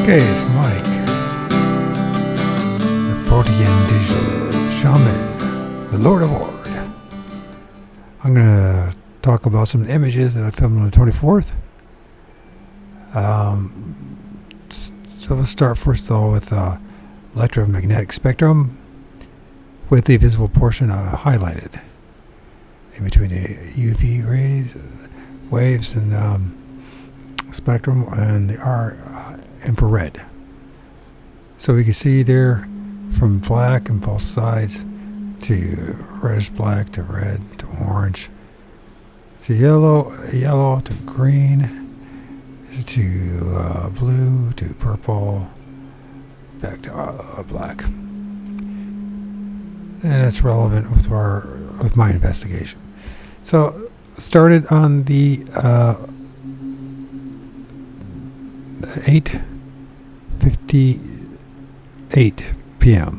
Okay, it's Mike, the Fortean Digital Shaman, the Lord of Ord. I'm going to talk about some images that I filmed on the 24th. So we'll start first of all with electromagnetic spectrum with the visible portion highlighted in between the UV rays, waves, and spectrum and the infrared. So we can see there from black on both sides to reddish black to red to orange to yellow to green to blue to purple back to black. And that's relevant with my investigation. So started on the 8:58 p.m.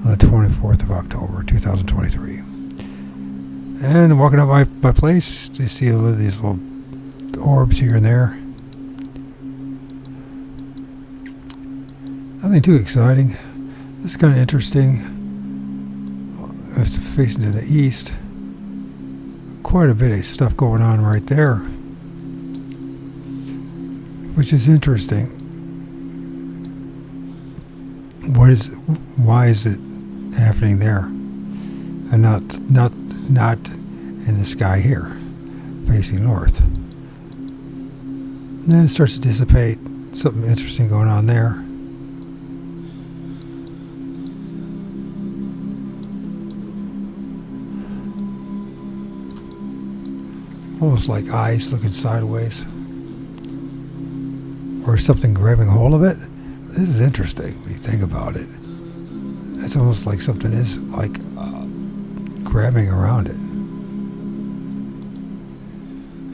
on the 24th of October 2023. And walking up my place, you see these little orbs here and there. Nothing too exciting. This is kind of interesting. It's facing to the east. Quite a bit of stuff going on right there, which is interesting. Why is it happening there, and not in the sky here, facing north? And then it starts to dissipate. Something interesting going on there. Almost like eyes looking sideways, or something grabbing hold of it. This is interesting when you think about it. It's almost like something is like grabbing around it.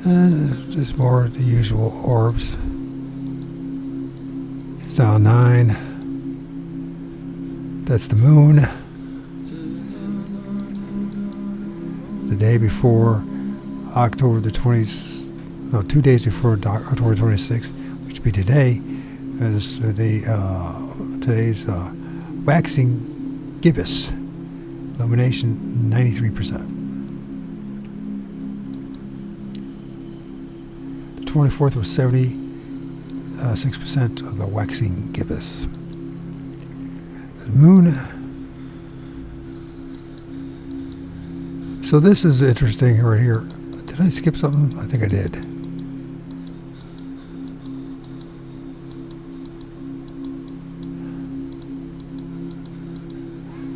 And just more of the usual orbs. It's now 9. That's the moon. The day before October the 20th, no, 2 days before October 26th, which would be today, is today's waxing gibbous, illumination 93%. The 24th was 76% of the waxing gibbous. The moon. So this is interesting right here. Did I skip something? I think I did.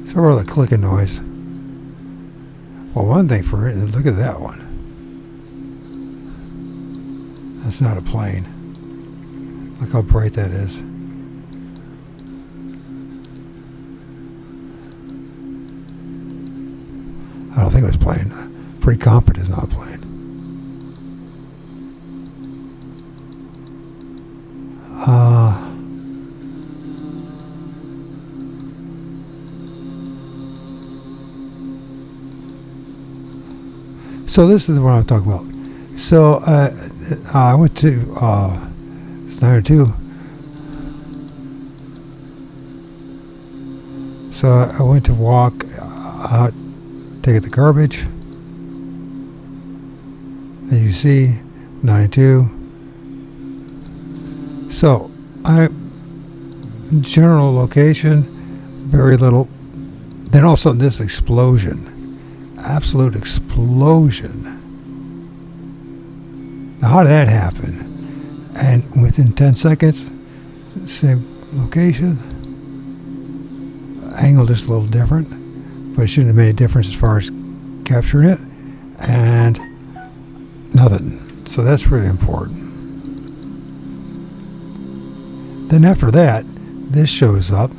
So all the clicking noise. Well, one thing for it, look at that one. That's not a plane. Look how bright that is. I don't think it was a plane. Pretty confident it's not a plane. So this is what I'm talking about. So I went to Snyder 2. So I went to walk out, take out the garbage. As you see, 92. So general location, very little. Then all of a sudden this explosion. Absolute explosion. Now how did that happen? And within 10 seconds, same location, angle just a little different, but it shouldn't have made a difference as far as capturing it, and nothing. So that's really important. Then after that, this shows up.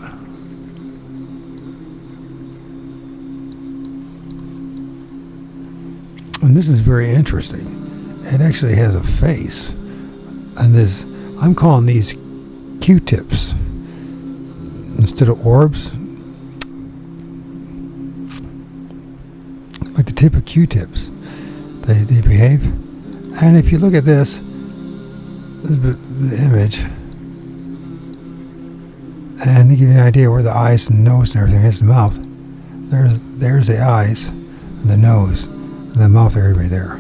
And this is very interesting. It actually has a face. And this, I'm calling these Q-tips instead of orbs. Like the tip of Q-tips. They behave. And if you look at this, the image, And to give you an idea where the eyes and nose and everything is, the mouth, there's the eyes and the nose and the mouth area right there.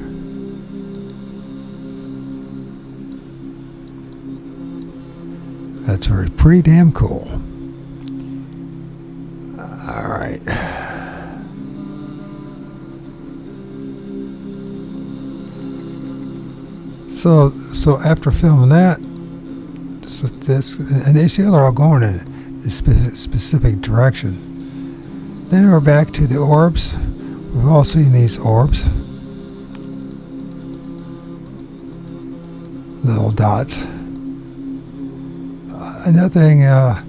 That's pretty damn cool. All right. So after filming that, this, and they see they're all going in this specific direction. Then we're back to the orbs. We've all seen these orbs, little dots. Another thing to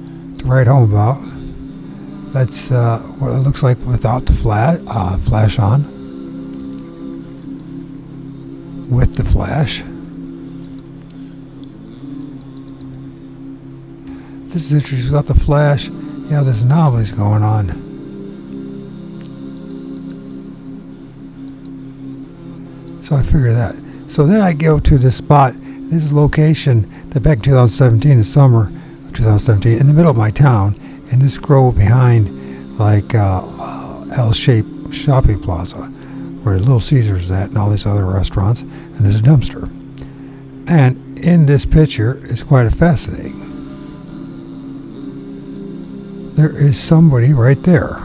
write home about. That's what it looks like without the flash on. With the flash. This is interesting. Without the flash, yeah, there's anomalies going on. So I figure that. So then I go to this spot. This is location that back in 2017, the summer of 2017, in the middle of my town, in this grove behind like L-shaped shopping plaza, where Little Caesars is at and all these other restaurants, and there's a dumpster. And in this picture, it's quite fascinating. There is somebody right there.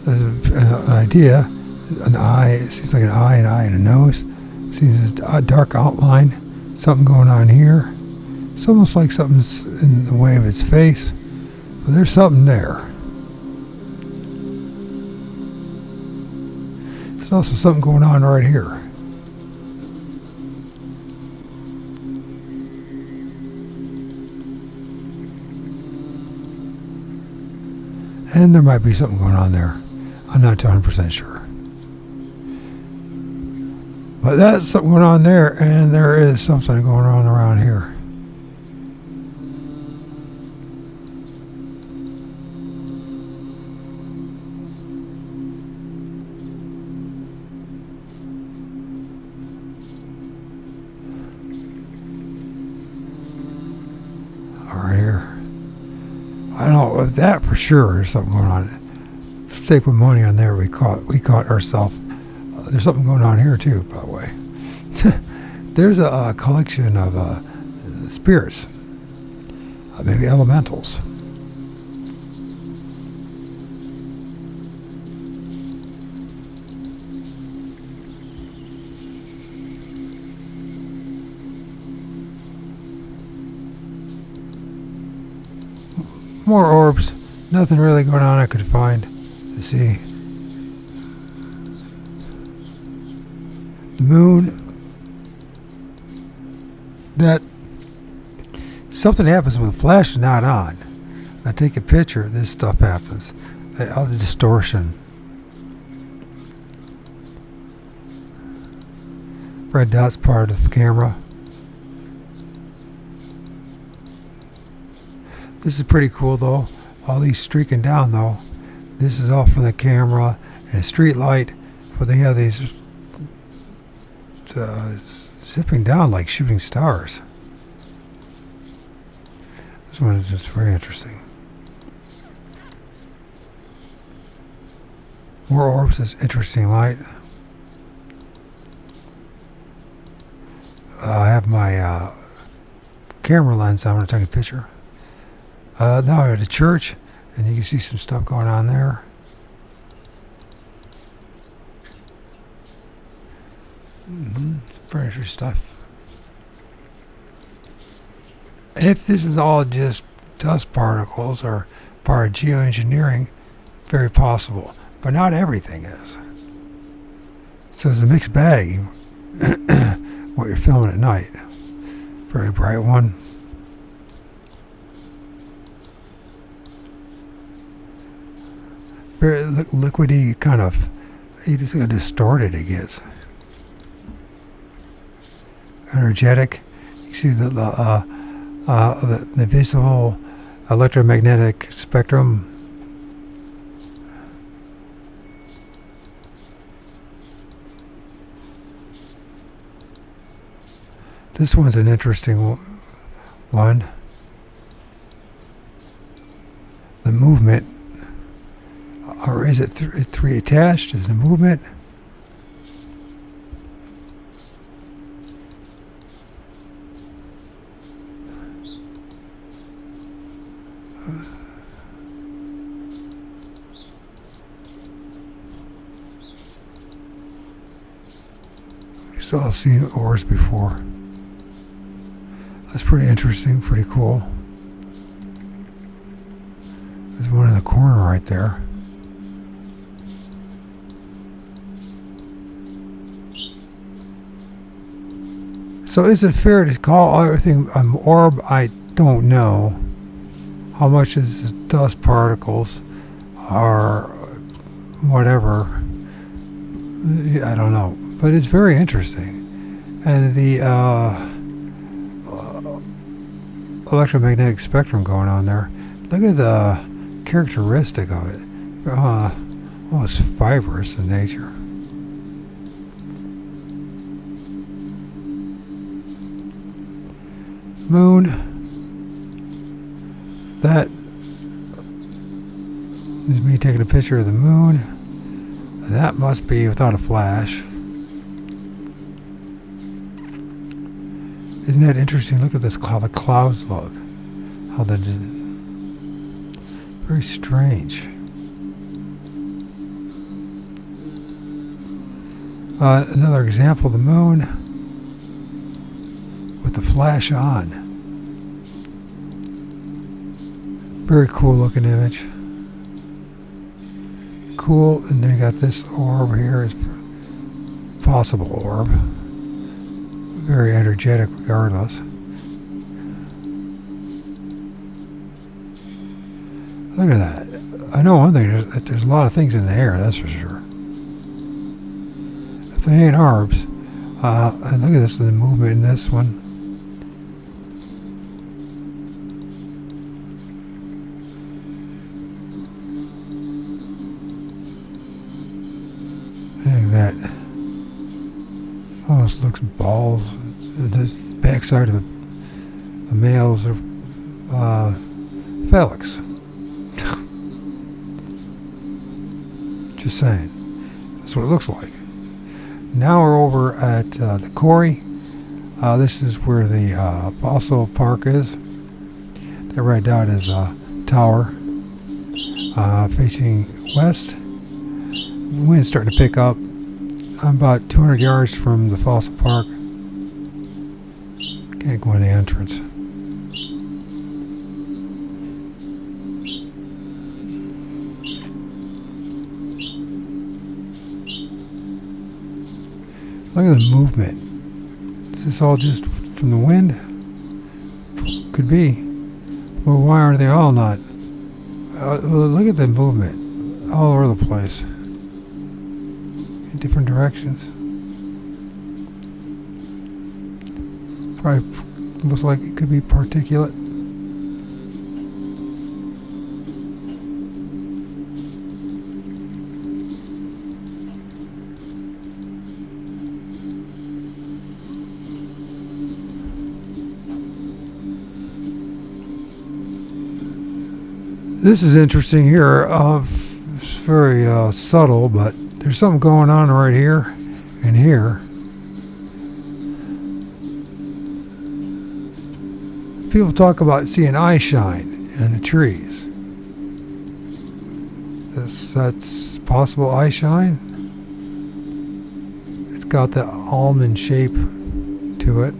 There's an idea, an eye. It seems like an eye and a nose. It seems a dark outline, something going on here. It's almost like something's in the way of its face, but there's something there. There's also something going on right here. And there might be something going on there. I'm not 100% sure. But that's something going on there, and there is something going on around here. Right here. I don't know if that for sure there's something going on. Say put money on there, we caught ourselves. There's something going on here too, by the way. There's a collection of spirits, maybe elementals. More orbs. Nothing really going on I could find to see. The moon. That something happens when the flash is not on. When I take a picture, this stuff happens. All the distortion. Red dot's part of the camera. This is pretty cool though. All these streaking down though. This is all from the camera and a street light, but they have these zipping down like shooting stars. This one is just very interesting. More orbs, this interesting light. I have my camera lens. I'm going to take a picture. Now we're at a church, and you can see some stuff going on there. Very interesting stuff. If this is all just dust particles or part of geoengineering, very possible, but not everything is. So it's a mixed bag. What you're filming at night. Very bright one. Very liquidy, kind of. You just got distorted it gets. Energetic. You see the visible electromagnetic spectrum. This one's an interesting one. The movement, or is it three attached? Is the movement? We've all seen orbs before. That's pretty interesting, pretty cool. There's one in the corner right there. So is it fair to call everything an orb? I don't know. How much is dust particles or whatever? I don't know. But it's very interesting. And the electromagnetic spectrum going on there. Look at the characteristic of it. Almost fibrous in nature. Moon. That is me taking a picture of the moon. And that must be without a flash. Isn't that interesting? Look at this, how the clouds look. How they did. Very strange. Another example, the moon with the flash on. Very cool looking image. Cool, and then you got this orb here, is possible orb. Very energetic regardless. Look at that. I know one thing, there's a lot of things in the air, that's for sure. If they ain't orbs, and look at this, the movement in this one. I think that almost looks balls. The backside of a male's phalanx. Just saying. That's what it looks like. Now we're over at the quarry. This is where the fossil park is. That right down is a tower facing west. The wind's starting to pick up. I'm about 200 yards from the fossil park. Can't go in the entrance. Look at the movement. Is this all just from the wind? Could be. Well, why are they all not? Look at the movement all over the place. In different directions. Probably looks like it could be particulate. This is interesting here. It's very subtle, but there's something going on right here and here. People talk about seeing eye shine in the trees. That's possible eye shine. It's got the almond shape to it.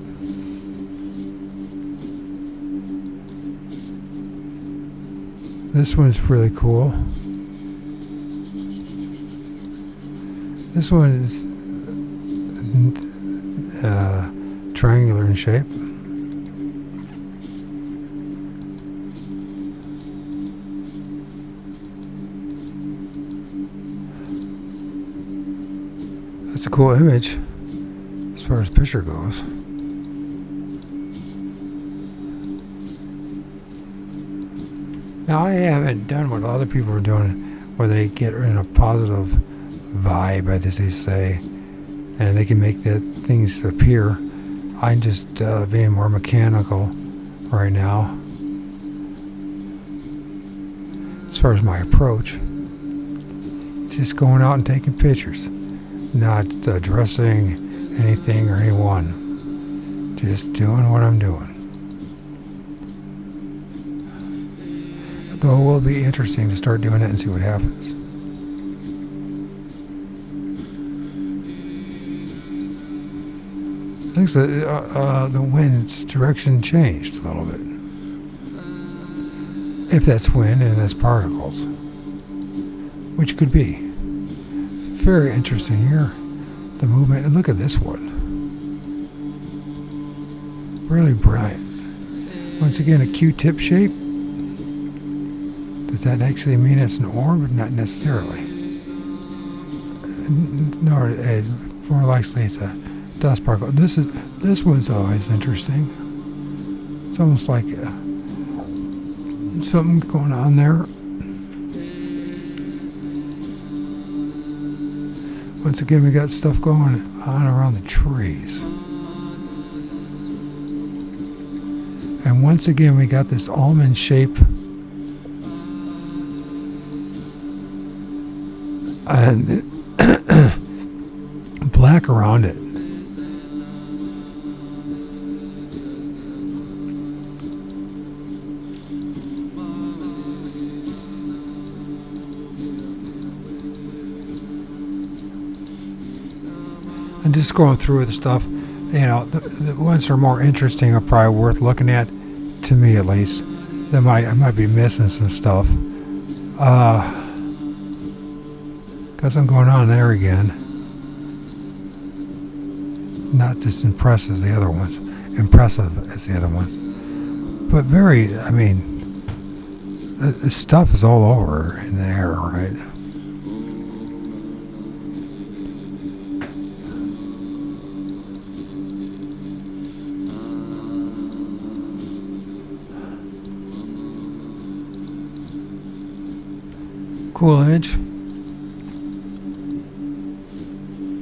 This one's really cool. This one is triangular in shape. That's a cool image as far as picture goes. Now, I haven't done what other people are doing, where they get in a positive vibe, as they say, and they can make the things appear. I'm just being more mechanical right now as far as my approach. Just going out and taking pictures, not addressing anything or anyone. Just doing what I'm doing. Though it will be interesting to start doing it and see what happens. I think the wind's direction changed a little bit. If that's wind and that's particles, which could be. Very interesting here, the movement. And look at this one. Really bright. Once again, a Q-tip shape. Does that actually mean it's an orb? Not necessarily. Nor more likely it's a dust particle. This one's always interesting. It's almost like something going on there. Once again, we got stuff going on around the trees. And once again, we got this almond shape. And black around it. And just going through the stuff, the ones that are more interesting are probably worth looking at, to me at least. I might be missing some stuff. Got something going on there again. Not as impressive as the other ones. But the stuff is all over in the air, right?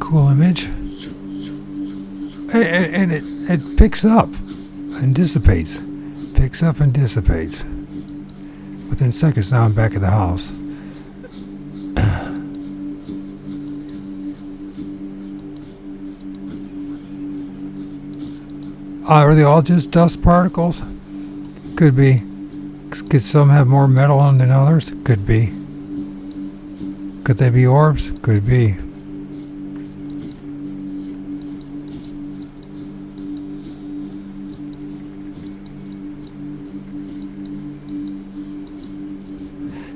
Cool image. And it picks up and dissipates. Picks up and dissipates. Within seconds, now I'm back at the house. Are they all just dust particles? Could be. Could some have more metal on them than others? Could be. Could they be orbs? Could be.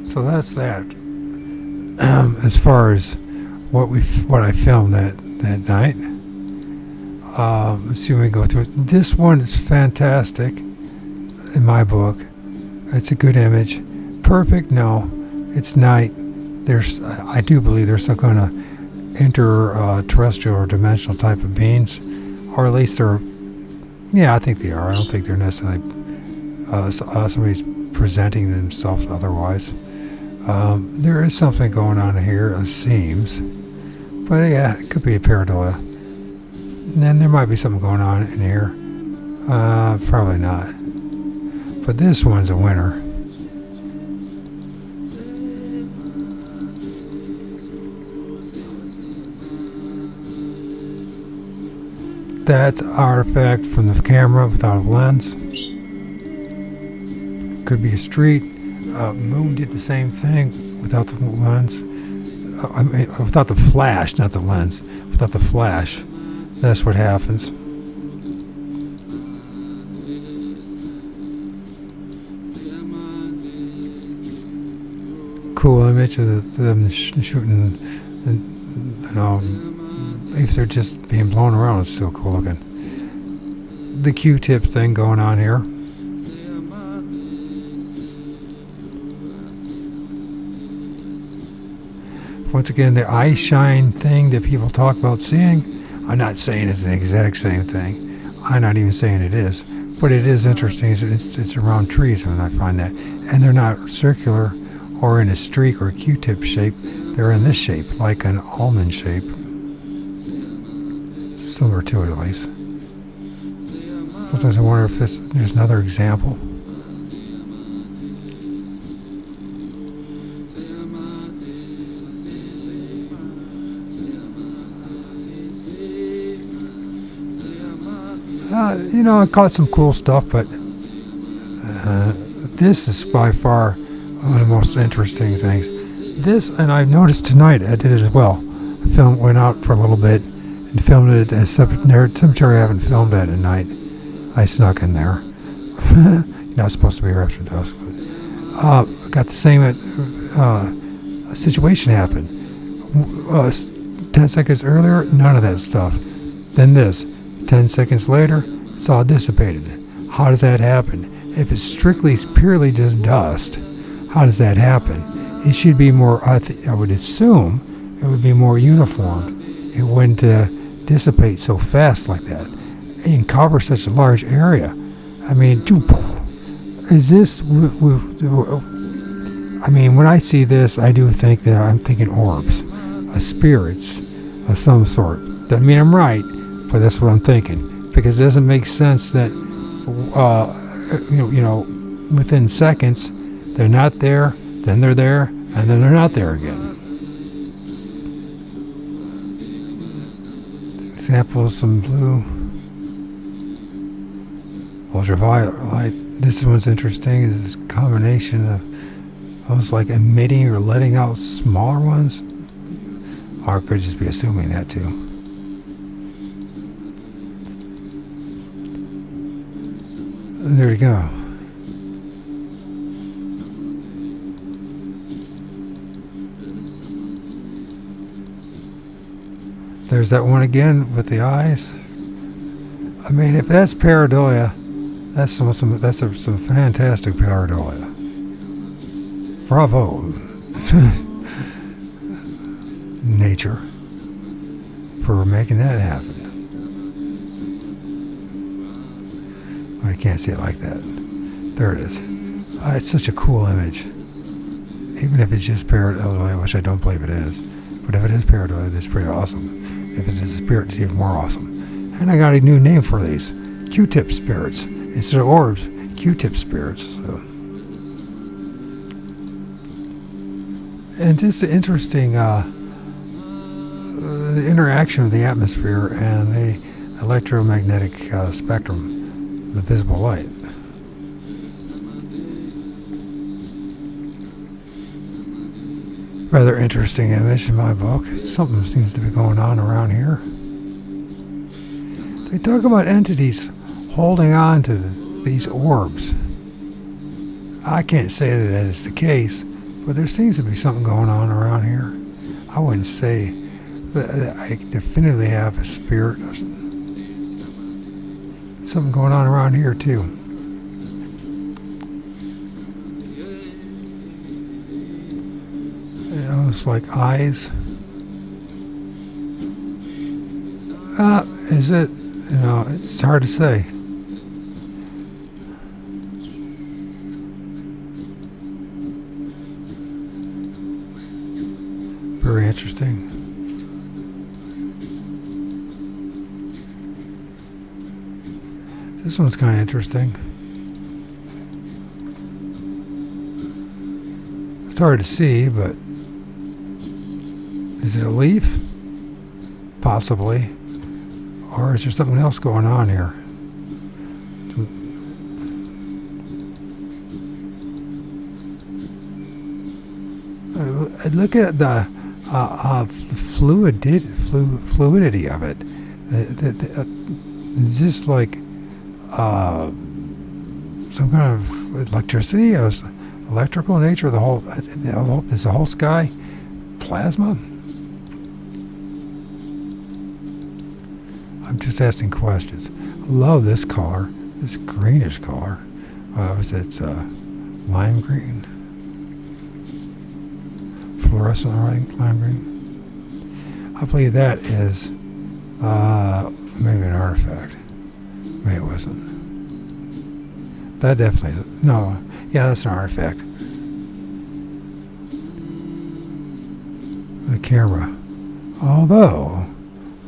So that's that. As far as what I filmed that night. Let's see when we go through it. This one is fantastic in my book. It's a good image. Perfect? No. It's night. I do believe there's some kind of interterrestrial or dimensional type of beings, or at least I think they are. I don't think they're necessarily somebody's presenting themselves otherwise. There is something going on here, it seems, but yeah, it could be a pareidolia. And then there might be something going on in here. Probably not. But this one's a winner. That's artifact from the camera without a lens. Could be a street. Moon did the same thing without the lens. Without the flash, not the lens. Without the flash. That's what happens. Cool image of them shooting, if they're just being blown around, it's still cool looking. The Q-tip thing going on here. Once again, the eye shine thing that people talk about seeing, I'm not saying it's the exact same thing. I'm not even saying it is. But it is interesting. It's around trees when I find that. And they're not circular or in a streak or a Q-tip shape. They're in this shape, like an almond shape. Similar to it, at least. Sometimes I wonder if there's another example. I caught some cool stuff, but this is by far one of the most interesting things. This, and I noticed tonight, I did it as well. Went out for a little bit and filmed it at a cemetery I haven't filmed at night. I snuck in there. You're not supposed to be here after dusk. But, got the same situation happen. 10 seconds earlier, none of that stuff. Then this. 10 seconds later, it's all dissipated. How does that happen? If it's strictly, purely just dust, how does that happen? It should be more, I would assume, it would be more uniform. It wouldn't dissipate so fast like that and cover such a large area. I mean, is this, I mean, when I see this, I do think that I'm thinking orbs, spirits of some sort. Doesn't mean I'm right, but that's what I'm thinking. Because it doesn't make sense that, within seconds, they're not there, then they're there, and then they're not there again. Example of some blue, ultraviolet light. This one's interesting. It's this combination of almost like emitting or letting out smaller ones. Or I could just be assuming that too. There you go. There's that one again with the eyes. I mean, if that's pareidolia, that's some fantastic pareidolia. Bravo, nature, for making that happen. I can't see it like that. There it is. It's such a cool image. Even if it's just pareidolia, which I don't believe it is. But if it is pareidolia, it's pretty awesome. If it is a spirit, it's even more awesome. And I got a new name for these. Q-tip spirits. Instead of orbs, Q-tip spirits. So. And just interesting, the interaction of the atmosphere and the electromagnetic spectrum. The visible light. Rather interesting image in my book. Something seems to be going on around here. They talk about entities holding on to these orbs. I can't say that is the case, but there seems to be something going on around here. I wouldn't say that I definitively have a spirit. Something going on around here too. Almost like eyes. Is it? It's hard to say. Very interesting. This one's kind of interesting. It's hard to see, but is it a leaf? Possibly. Or is there something else going on here? Look at the fluidity of it. It's just like some kind of electricity, electrical nature. Is the whole sky plasma? I'm just asking questions. I love this color, this greenish color. It's lime green, fluorescent lime green. I believe that is maybe an artifact. Maybe it wasn't. That definitely is. No. Yeah, that's an artifact. The camera. Although,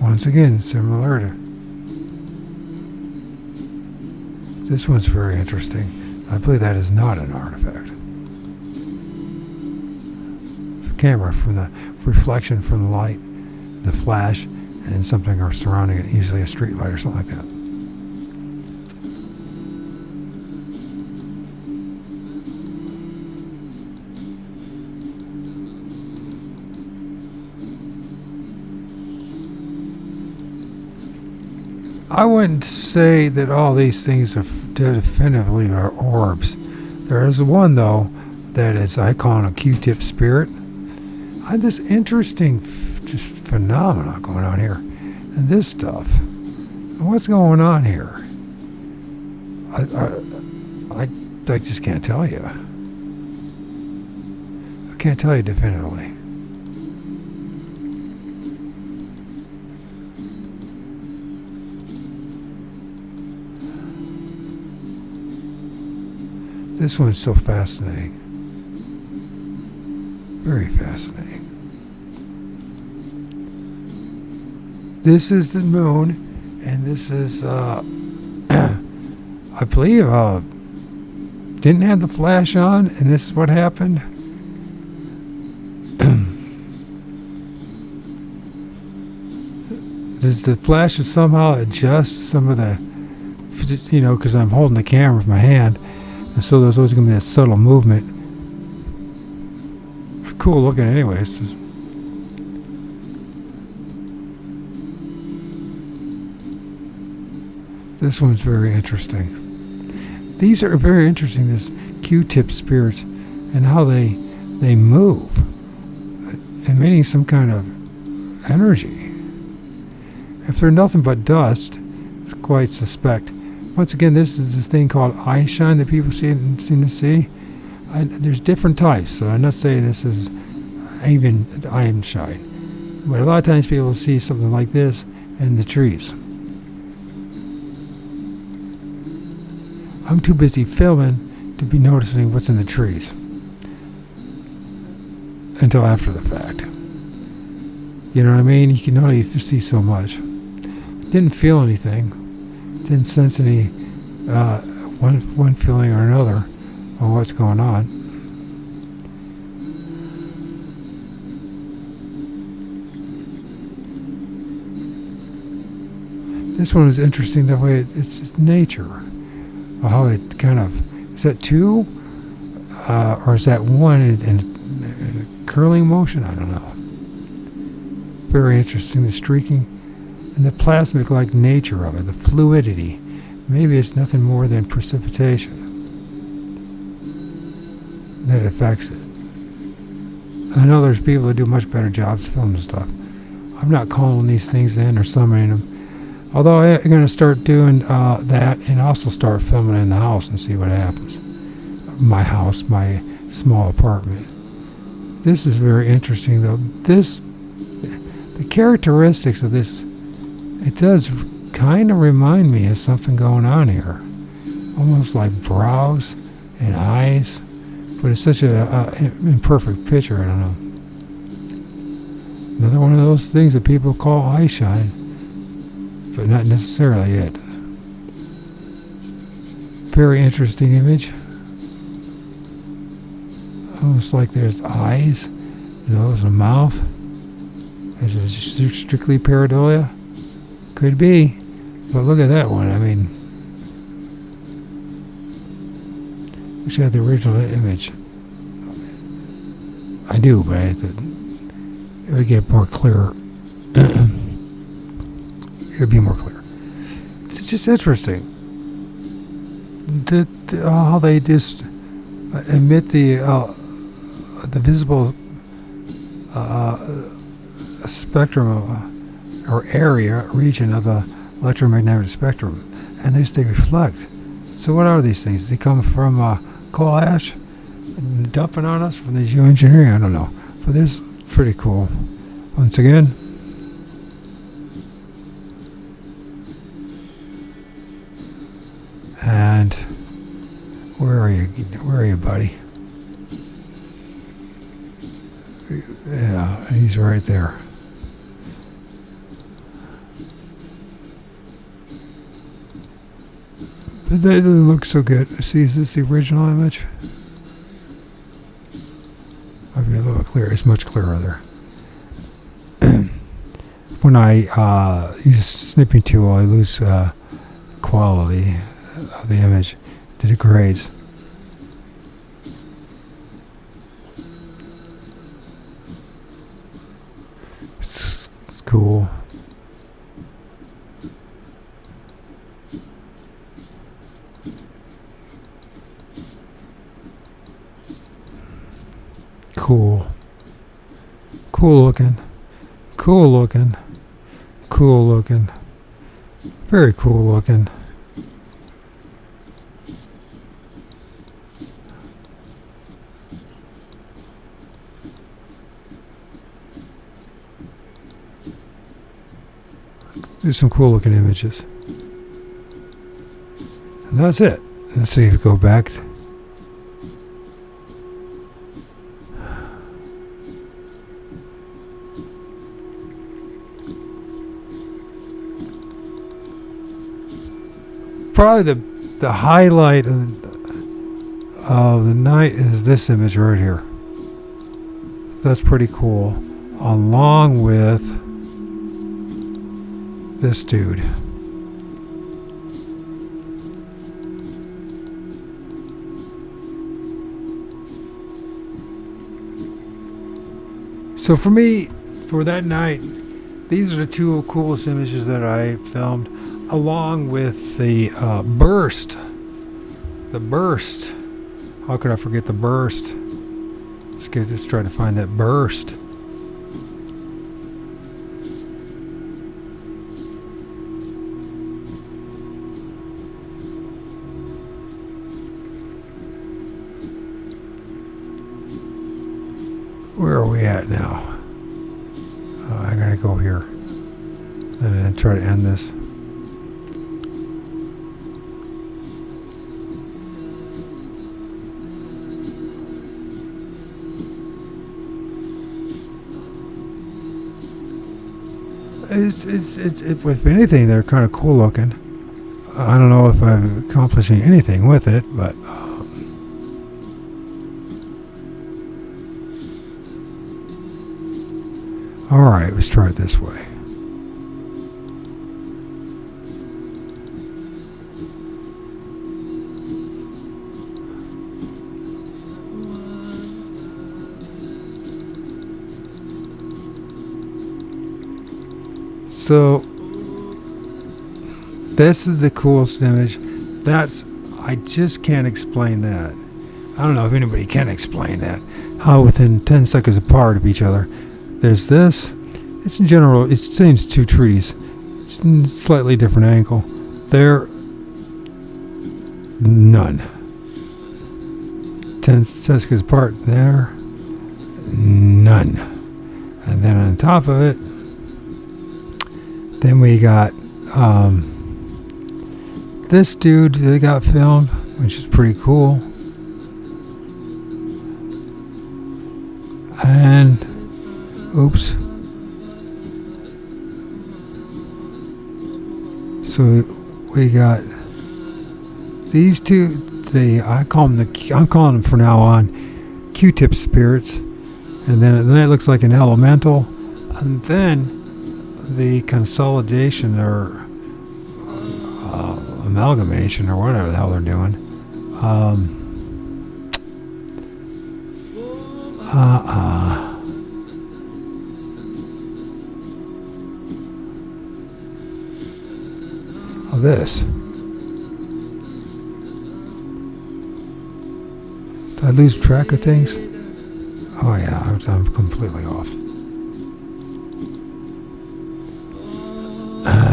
once again, similar to This one's very interesting. I believe that is not an artifact. Camera from the reflection from the light, the flash, and something are surrounding it, usually a street light or something like that. I wouldn't say that all these things are definitively are orbs. There is one, though, that is, I call it a Q-tip spirit. I had this interesting just phenomenon going on here. And this stuff. What's going on here? I just can't tell you. I can't tell you definitively. This one's so fascinating. Very fascinating. This is the moon, and this is, I believe, didn't have the flash on, and this is what happened. Does the flash somehow adjust some of the, because I'm holding the camera with my hand, and so there's always going to be a subtle movement. Cool looking anyways. This one's very interesting. These are very interesting, this Q-tip spirits, and how they move, emitting some kind of energy. If they're nothing but dust, it's quite suspect. Once again, this is this thing called eye shine that people seem to see. There's different types, so I'm not saying this is even eye shine. But a lot of times people see something like this in the trees. I'm too busy filming to be noticing what's in the trees until after the fact. You know what I mean? You can only see so much. Didn't feel anything. Didn't sense any one feeling or another on what's going on. This one is interesting the way it's just nature. How it kind of, is that two? Or is that one in curling motion? I don't know. Very interesting, the streaking and the plasmic-like nature of it, the fluidity. Maybe it's nothing more than precipitation that affects it. I know there's people that do much better jobs filming stuff. I'm not calling these things in or summoning them. Although I'm going to start doing that and also start filming in the house and see what happens. My house, my small apartment. This is very interesting though. The characteristics of this, it does kind of remind me of something going on here. Almost like brows and eyes. But it's such an imperfect picture, I don't know. Another one of those things that people call eye shine. But not necessarily it. Very interesting image. Almost like there's eyes, nose, and a mouth. Is it strictly pareidolia? Could be. But look at that one. I mean, wish I had the original image. I do, but I have to. It would get more clear. It would be more clear. It's just interesting how they just emit the visible spectrum or area region of the electromagnetic spectrum, and they reflect. So what are these things? They come from coal ash dumping on us from the geoengineering? I don't know, but this is pretty cool. Once again. And where are you? Where are you, buddy? Yeah, he's right there. That doesn't look so good. See, is this the original image? Might be a little bit clearer. It's much clearer there. When I use a snipping tool, I lose quality of the image. It degrades. It's cool. Cool. Cool looking. Cool looking. Cool looking. Very cool looking. Let's do some cool looking images. And that's it. Let's see if we go back. Probably the highlight of the night is this image right here. That's pretty cool, along with this dude. So for me, for that night, these are the two coolest images that I filmed, along with the burst. The burst. How could I forget the burst? Let's try to find that burst. Where are we at now? I gotta go here and then try to end this. With anything, they're kind of cool looking. I don't know if I'm accomplishing anything with it, but all right, let's try it this way. So this is the coolest image. I just can't explain that. I don't know if anybody can explain that. How within 10 seconds apart of each other, there's this. It's in general, it seems two trees. It's in slightly different angle. There, none. 10 seconds apart, there, none. And then on top of it, then we got this dude that got filmed, which is pretty cool. And oops. So we got these two. I'm calling them from now on Q-tip spirits, and then it looks like an elemental, and then the consolidation or amalgamation or whatever the hell they're doing. Of this. Did I lose track of things? Oh yeah, I'm completely off.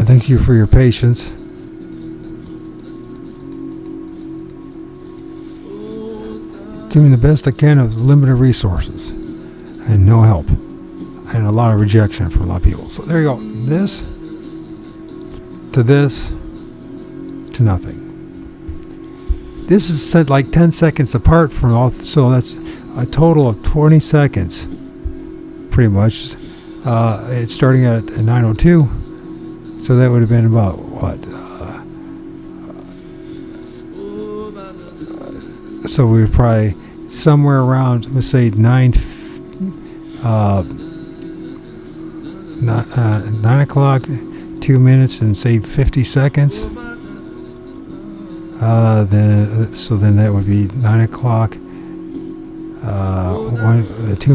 Thank you for your patience. Doing the best I can with limited resources and no help and a lot of rejection from a lot of people. So there you go. This to this to nothing. This is set like 10 seconds apart from all, so that's a total of 20 seconds pretty much. It's starting at 9:02. So that would have been about what? So we were probably somewhere around, let's say 9 o'clock, 2 minutes and say 50 seconds. Then that would be 9 o'clock, 2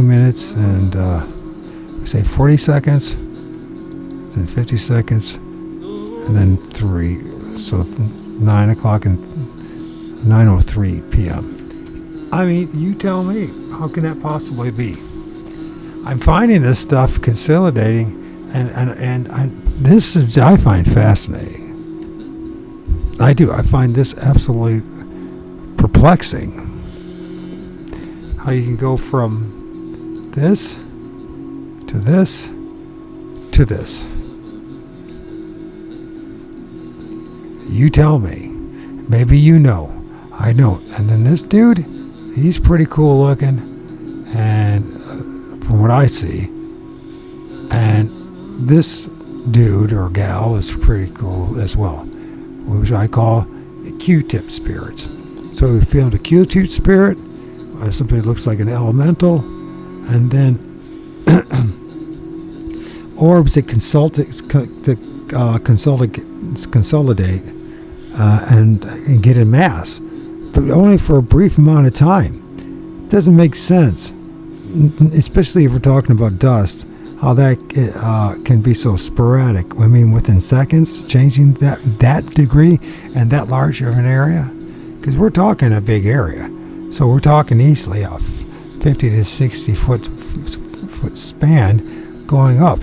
minutes and say 40 seconds, then 50 seconds, and then 3. So 9 o'clock and 9:03 p.m. I mean, you tell me, how can that possibly be? I'm finding this stuff consolidating, and this is, I find fascinating. I do. I find this absolutely perplexing. How you can go from this to this to this. You tell me. Maybe you know. I don't. And then this dude, he's pretty cool looking, and from what I see. And this dude or gal is pretty cool as well, which I call the Q-tip spirits. So we found a Q-tip spirit, something that looks like an elemental, and then orbs that consolidate and get in mass, but only for a brief amount of time. It doesn't make sense, especially if we're talking about dust, how that can be so sporadic. I mean, within seconds, changing that degree and that large of an area, because we're talking a big area. So we're talking easily a 50 to 60 foot span going up,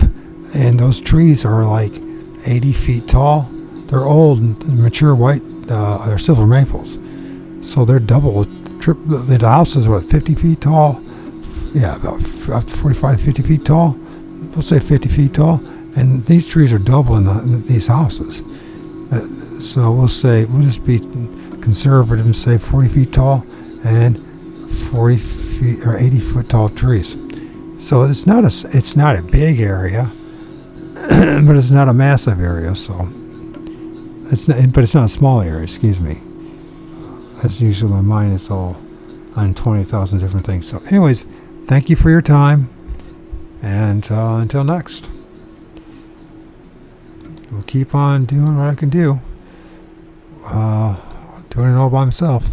and those trees are like 80 feet tall. They're old, mature white, they're silver maples. So they're double, triple. The house is 50 feet tall. Yeah, about 45 to 50 feet tall. We'll say 50 feet tall. And these trees are double in these houses. So we'll just be conservative and say 40 feet tall and 40 feet or 80 foot tall trees. So it's not a big area, but it's not a massive area. So it's not a small area. Excuse me. That's usually my mind is all on 20,000 different things. So, anyways, thank you for your time, and until next, we'll keep on doing what I can do. Doing it all by myself.